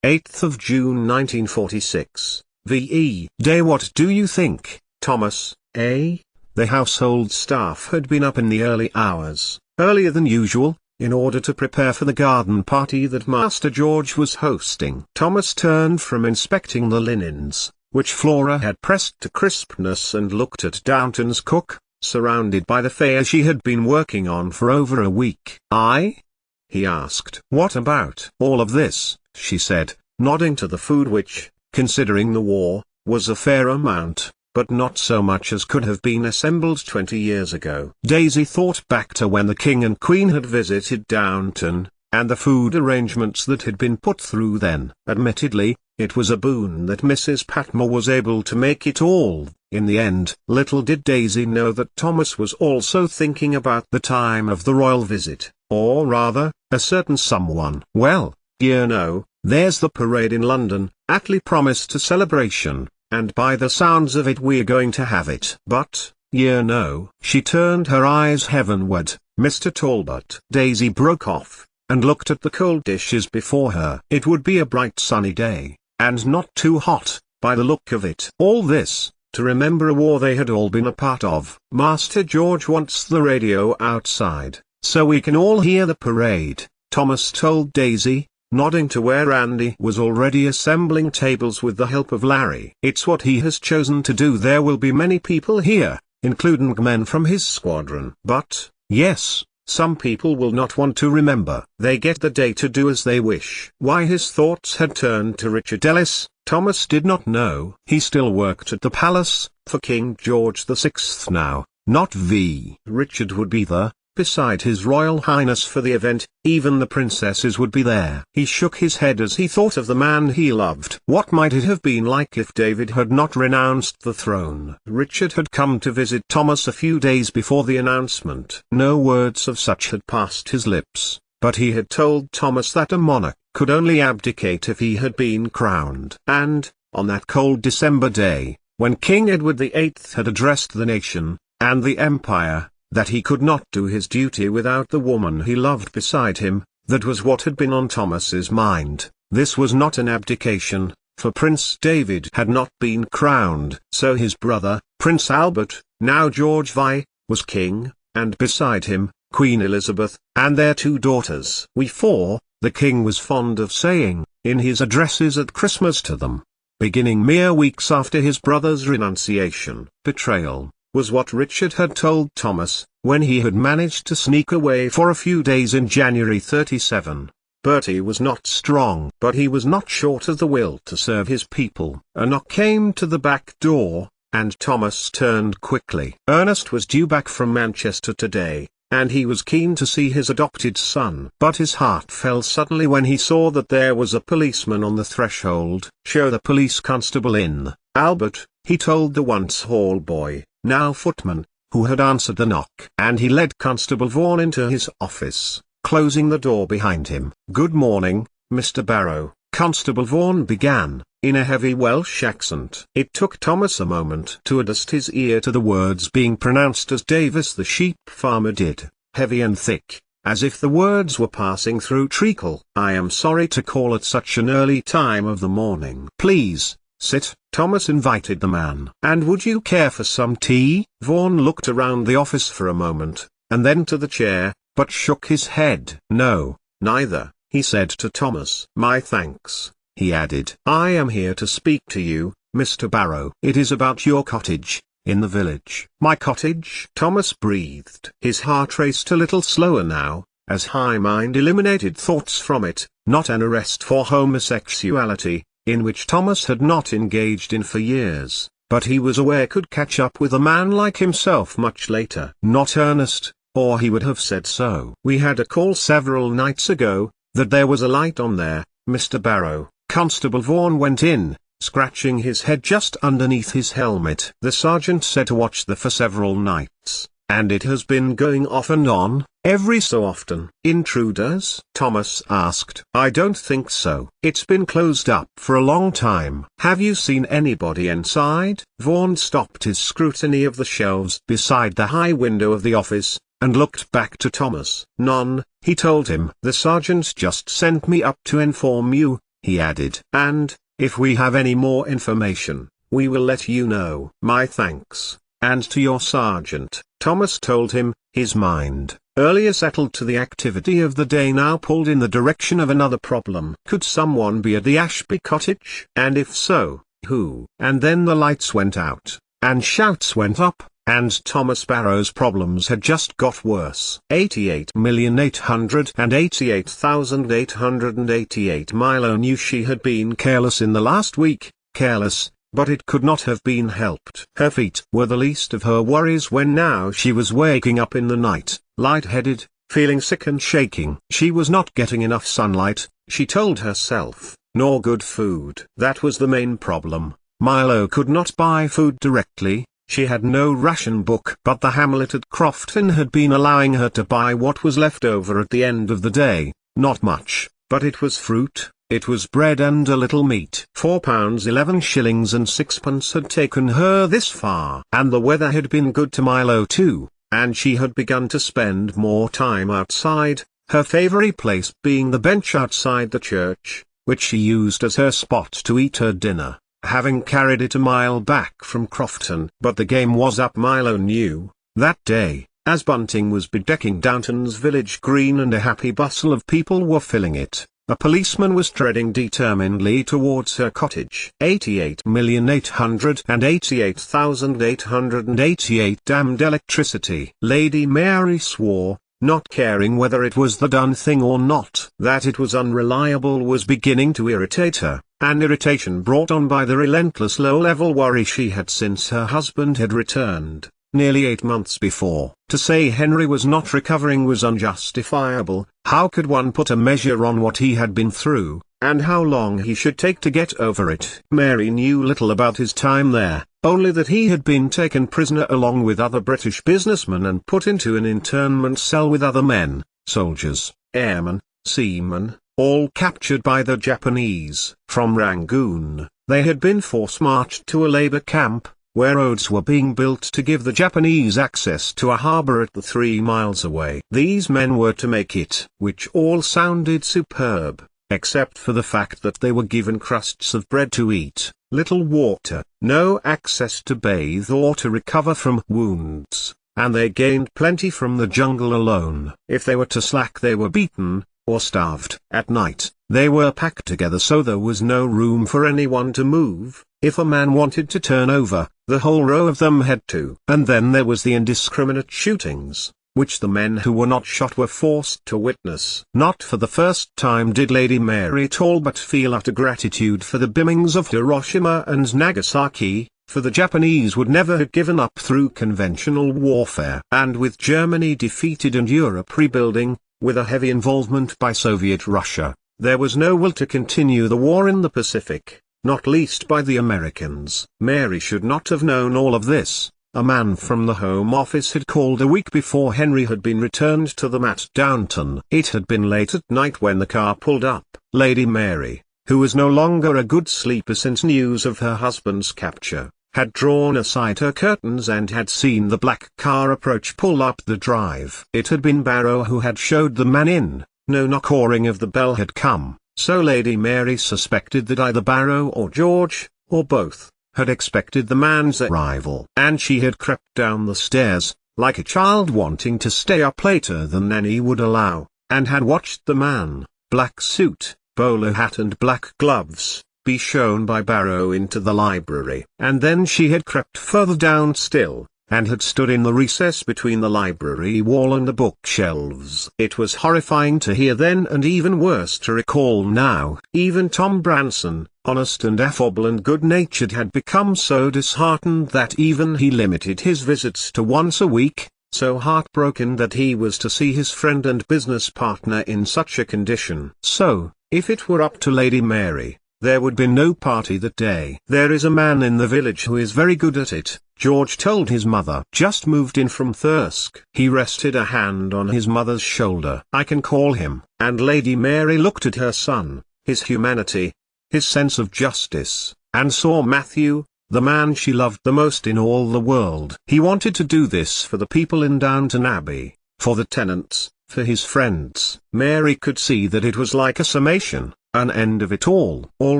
8th of June 1946, VE. Day. What do you think, Thomas, eh? The household staff had been up in the early hours, earlier than usual, in order to prepare for the garden party that Master George was hosting. Thomas turned from inspecting the linens, which Flora had pressed to crispness, and looked at Downton's cook, surrounded by the fare she had been working on for over a week. "Aye?" he asked. "What about all of this?" she said, nodding to the food which, considering the war, was a fair amount, but not so much as could have been assembled 20 years ago. Daisy thought back to when the King and Queen had visited Downton, and the food arrangements that had been put through then. Admittedly, it was a boon that Mrs. Patmore was able to make it all, in the end. Little did Daisy know that Thomas was also thinking about the time of the royal visit, or rather, a certain someone. "Well, you know, there's the parade in London," Attlee promised a celebration, "and by the sounds of it we're going to have it. But, you know—" She turned her eyes heavenward. "Mr. Talbot." Daisy broke off, and looked at the cold dishes before her. It would be a bright sunny day, and not too hot, by the look of it. All this, to remember a war they had all been a part of. "Master George wants the radio outside, so we can all hear the parade," Thomas told Daisy, nodding to where Andy was already assembling tables with the help of Larry. "It's what he has chosen to do. There will be many people here, including men from his squadron. But, yes, some people will not want to remember. They get the day to do as they wish." Why his thoughts had turned to Richard Ellis, Thomas did not know. He still worked at the palace, for King George VI now, not V. Richard would be there, beside His Royal Highness for the event. Even the princesses would be there. He shook his head as he thought of the man he loved. What might it have been like if David had not renounced the throne? Richard had come to visit Thomas a few days before the announcement. No words of such had passed his lips, but he had told Thomas that a monarch could only abdicate if he had been crowned. And, on that cold December day, when King Edward VIII had addressed the nation, and the empire, that he could not do his duty without the woman he loved beside him, that was what had been on Thomas's mind. This was not an abdication, for Prince David had not been crowned. So his brother, Prince Albert, now George VI, was king, and beside him, Queen Elizabeth, and their two daughters. "We four," the king was fond of saying, in his addresses at Christmas to them, beginning mere weeks after his brother's renunciation. Betrayal was what Richard had told Thomas, when he had managed to sneak away for a few days in January 37. Bertie was not strong, but he was not short of the will to serve his people. A knock came to the back door, and Thomas turned quickly. Ernest was due back from Manchester today, and he was keen to see his adopted son. But his heart fell suddenly when he saw that there was a policeman on the threshold. "Show the police constable in, Albert," he told the once hall boy, now footman, who had answered the knock. And he led Constable Vaughan into his office, closing the door behind him. "Good morning, Mr. Barrow," Constable Vaughan began, in a heavy Welsh accent. It took Thomas a moment to adjust his ear to the words being pronounced as Davis the sheep farmer did, heavy and thick, as if the words were passing through treacle. "I am sorry to call at such an early time of the morning." "Please, sit," Thomas invited the man. "And would you care for some tea?" Vaughan looked around the office for a moment, and then to the chair, but shook his head. "No, neither," he said to Thomas. "My thanks," he added. "I am here to speak to you, Mr. Barrow. It is about your cottage, in the village." "My cottage?" Thomas breathed. His heart raced a little slower now, as high-mind eliminated thoughts from it, not an arrest for homosexuality, in which Thomas had not engaged in for years, but he was aware could catch up with a man like himself much later. "Not Ernest, or he would have said so. We had a call several nights ago, that there was a light on there, Mr. Barrow." Constable Vaughan went in, scratching his head just underneath his helmet. "The sergeant said to watch there for several nights, and it has been going off and on, every so often." "Intruders?" Thomas asked. "I don't think so. It's been closed up for a long time." "Have you seen anybody inside?" Vaughan stopped his scrutiny of the shelves beside the high window of the office, and looked back to Thomas. "None," he told him. "The sergeant just sent me up to inform you, he added. "And, if we have any more information, we will let you know." "My thanks, and to your sergeant," Thomas told him. His mind, earlier settled to the activity of the day, now pulled in the direction of another problem. Could someone be at the Ashby cottage? And if so, who? And then the lights went out, and shouts went up, and Thomas Barrow's problems had just got worse. 88,888,888. Milo knew she had been careless in the last week, careless, but it could not have been helped. Her feet were the least of her worries when now she was waking up in the night, light-headed, feeling sick and shaking. She was not getting enough sunlight, she told herself, nor good food. That was the main problem. Milo could not buy food directly. She had no ration book, but the hamlet at Crofton had been allowing her to buy what was left over at the end of the day. Not much, but it was fruit, it was bread and a little meat. £4 11 shillings and sixpence had taken her this far. And the weather had been good to Milo too, and she had begun to spend more time outside, her favourite place being the bench outside the church, which she used as her spot to eat her dinner, having carried it a mile back from Crofton. But the game was up, Milo knew, that day, as bunting was bedecking Downton's village green and a happy bustle of people were filling it. A policeman was treading determinedly towards her cottage. 88,888,888. Damned electricity. Lady Mary swore, not caring whether it was the done thing or not. That it was unreliable was beginning to irritate her, an irritation brought on by the relentless low-level worry she had since her husband had returned, nearly 8 months before. To say Henry was not recovering was unjustifiable. How could one put a measure on what he had been through, and how long he should take to get over it? Mary knew little about his time there, only that he had been taken prisoner along with other British businessmen and put into an internment cell with other men, soldiers, airmen, seamen, all captured by the Japanese. From Rangoon, they had been force-marched to a labor camp, where roads were being built to give the Japanese access to a harbor at the 3 miles away. These men were to make it, which all sounded superb, except for the fact that they were given crusts of bread to eat, little water, no access to bathe or to recover from wounds, and they gained plenty from the jungle alone. If they were to slack they were beaten, or starved. At night, they were packed together so there was no room for anyone to move. If a man wanted to turn over, the whole row of them had to. And then there was the indiscriminate shootings, which the men who were not shot were forced to witness. Not for the first time did Lady Mary at all but feel utter gratitude for the bombings of Hiroshima and Nagasaki, for the Japanese would never have given up through conventional warfare. And with Germany defeated and Europe rebuilding, with a heavy involvement by Soviet Russia, there was no will to continue the war in the Pacific, not least by the Americans. Mary should not have known all of this. A man from the Home Office had called a week before Henry had been returned to them at Downton. It had been late at night when the car pulled up. Lady Mary, who was no longer a good sleeper since news of her husband's capture, had drawn aside her curtains and had seen the black car approach pull up the drive. It had been Barrow who had showed the man in. No knockering of the bell had come, so Lady Mary suspected that either Barrow or George, or both, had expected the man's arrival. And she had crept down the stairs, like a child wanting to stay up later than Nanny would allow, and had watched the man, black suit, bowler hat and black gloves, be shown by Barrow into the library. And then she had crept further down still, and had stood in the recess between the library wall and the bookshelves. It was horrifying to hear then and even worse to recall now. Even Tom Branson, honest and affable and good-natured, had become so disheartened that even he limited his visits to once a week, so heartbroken that he was to see his friend and business partner in such a condition. So, if it were up to Lady Mary, there would be no party that day. "There is a man in the village who is very good at it," George told his mother. "Just moved in from Thirsk." He rested a hand on his mother's shoulder. "I can call him." And Lady Mary looked at her son, his humanity, his sense of justice, and saw Matthew, the man she loved the most in all the world. He wanted to do this for the people in Downton Abbey, for the tenants, for his friends. Mary could see that it was like a summation, an end of it all. "All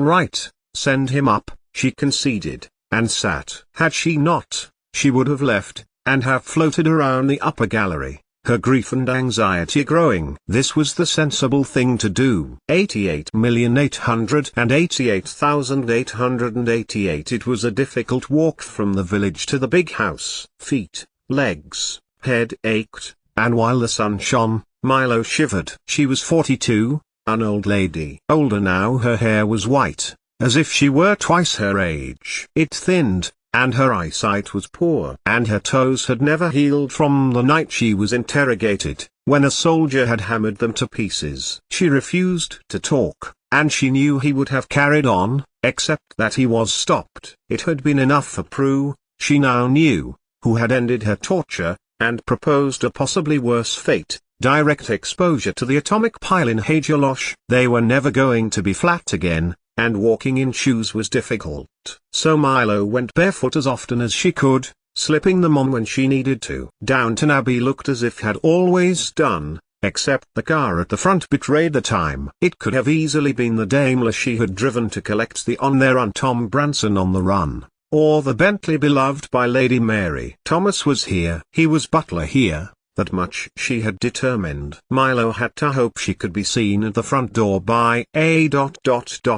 right, send him up," she conceded, and sat. Had she not, she would have left, and have floated around the upper gallery, her grief and anxiety growing. This was the sensible thing to do. 88,888,888. It was a difficult walk from the village to the big house. Feet, legs, head ached, and while the sun shone, Milo shivered. She was 42, an old lady. Older now, her hair was white, as if she were twice her age. It thinned, and her eyesight was poor. And her toes had never healed from the night she was interrogated, when a soldier had hammered them to pieces. She refused to talk, and she knew he would have carried on, except that he was stopped. It had been enough for Prue, she now knew, who had ended her torture, and proposed a possibly worse fate, direct exposure to the atomic pile in Hagelosh. They were never going to be flat again, and walking in shoes was difficult. So Milo went barefoot as often as she could, slipping them on when she needed to. Downton Abbey looked as if it had always done, except the car at the front betrayed the time. It could have easily been the Daimler she had driven to collect the on their aunt Tom Branson on the run, or the Bentley beloved by Lady Mary. Thomas was here. He was butler here. That much she had determined. Milo had to hope she could be seen at the front door by a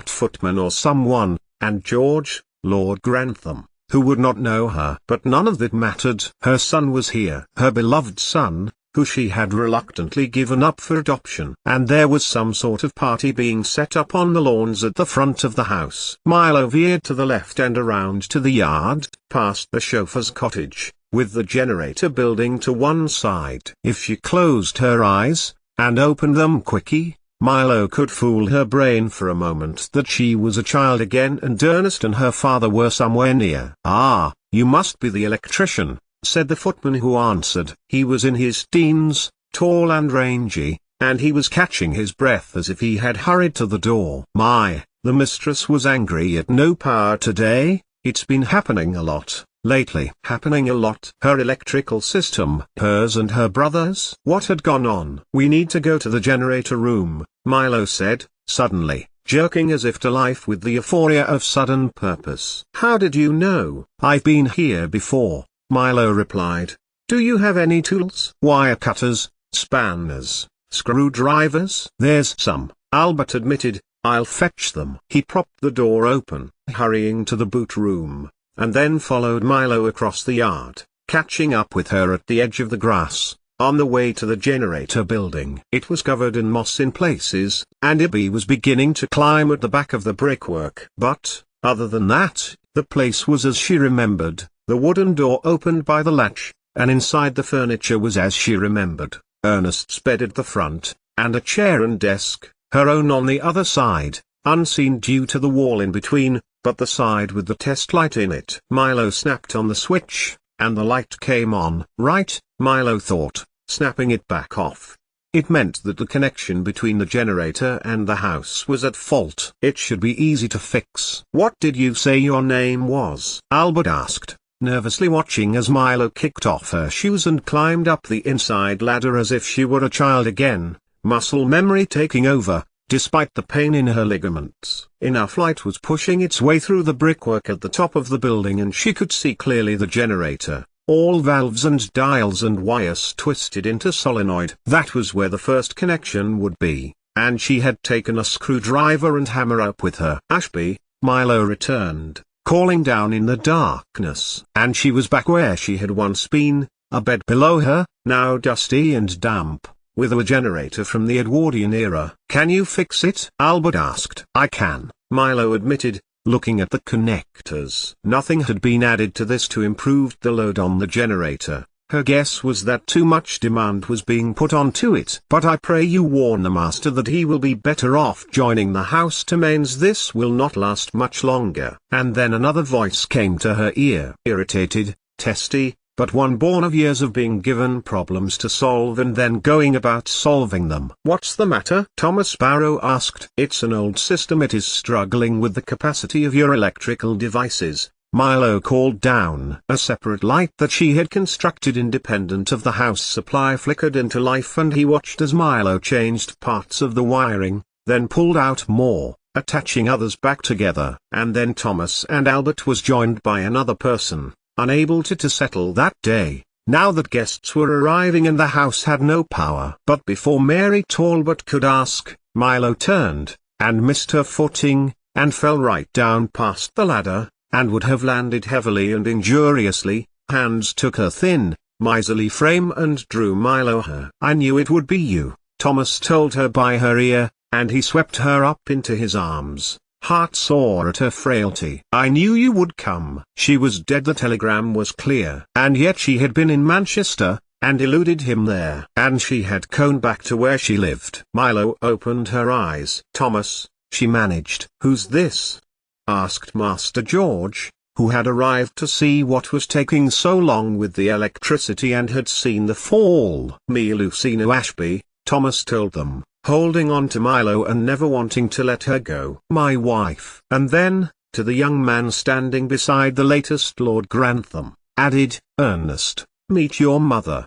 footman or someone, and George, Lord Grantham, who would not know her. But none of that mattered. Her son was here. Her beloved son, who she had reluctantly given up for adoption. And there was some sort of party being set up on the lawns at the front of the house. Milo veered to the left and around to the yard, past the chauffeur's cottage, with the generator building to one side. If she closed her eyes, and opened them quickly, Milo could fool her brain for a moment that she was a child again and Ernest and her father were somewhere near. "Ah, you must be the electrician," said the footman who answered. He was in his teens, tall and rangy, and he was catching his breath as if he had hurried to the door. "My, the mistress was angry at no power today. It's been happening a lot lately." Happening a lot? Her electrical system, hers and her brother's? What had gone on? "We need to go to the generator room," Milo said, suddenly, jerking as if to life with the euphoria of sudden purpose. "How did you know?" "I've been here before," Milo replied. "Do you have any tools?" "Wire cutters, spanners, screwdrivers?" "There's some," Albert admitted. "I'll fetch them." He propped the door open, hurrying to the boot room, and then followed Milo across the yard, catching up with her at the edge of the grass, on the way to the generator building. It was covered in moss in places, and Abbey was beginning to climb at the back of the brickwork. But, other than that, the place was as she remembered. The wooden door opened by the latch, and inside the furniture was as she remembered. Ernest's bed at the front, and a chair and desk, her own on the other side, unseen due to the wall in between, but the side with the test light in it. Milo snapped on the switch, and the light came on. Right, Milo thought, snapping it back off. It meant that the connection between the generator and the house was at fault. It should be easy to fix. "What did you say your name was?" Albert asked, nervously watching as Milo kicked off her shoes and climbed up the inside ladder as if she were a child again, muscle memory taking over, despite the pain in her ligaments. Enough light was pushing its way through the brickwork at the top of the building and she could see clearly the generator, all valves and dials and wires twisted into solenoid. That was where the first connection would be, and she had taken a screwdriver and hammer up with her. "Ashby," Milo returned, calling down in the darkness. And she was back where she had once been, a bed below her, now dusty and damp, with a generator from the Edwardian era. "Can you fix it?" Albert asked. "I can," Milo admitted, looking at the connectors. Nothing had been added to this to improve the load on the generator. Her guess was that too much demand was being put onto it. "But I pray you warn the master that he will be better off joining the house to mains. This will not last much longer." And then another voice came to her ear. Irritated, testy, but one born of years of being given problems to solve and then going about solving them. "What's the matter?" Thomas Barrow asked. "It's an old system. It is struggling with the capacity of your electrical devices," Milo called down. A separate light that she had constructed independent of the house supply flickered into life and he watched as Milo changed parts of the wiring, then pulled out more, attaching others back together. And then Thomas and Albert was joined by another person, unable to settle that day, now that guests were arriving and the house had no power. But before Mary Talbot could ask, Milo turned, and missed her footing, and fell right down past the ladder, and would have landed heavily and injuriously. Hands took her thin, miserly frame and drew Milo her. I knew it would be you, Thomas told her by her ear, and he swept her up into his arms, heart sore at her frailty. I knew you would come. She was dead, the telegram was clear. And yet she had been in Manchester, and eluded him there. And she had gone back to where she lived. Milo opened her eyes. Thomas, she managed. Who's this? Asked Master George, who had arrived to see what was taking so long with the electricity and had seen the fall. Me, Lucina Ashby, Thomas told them, holding on to Milo and never wanting to let her go. My wife. And then, to the young man standing beside the latest Lord Grantham, added, Ernest, meet your mother.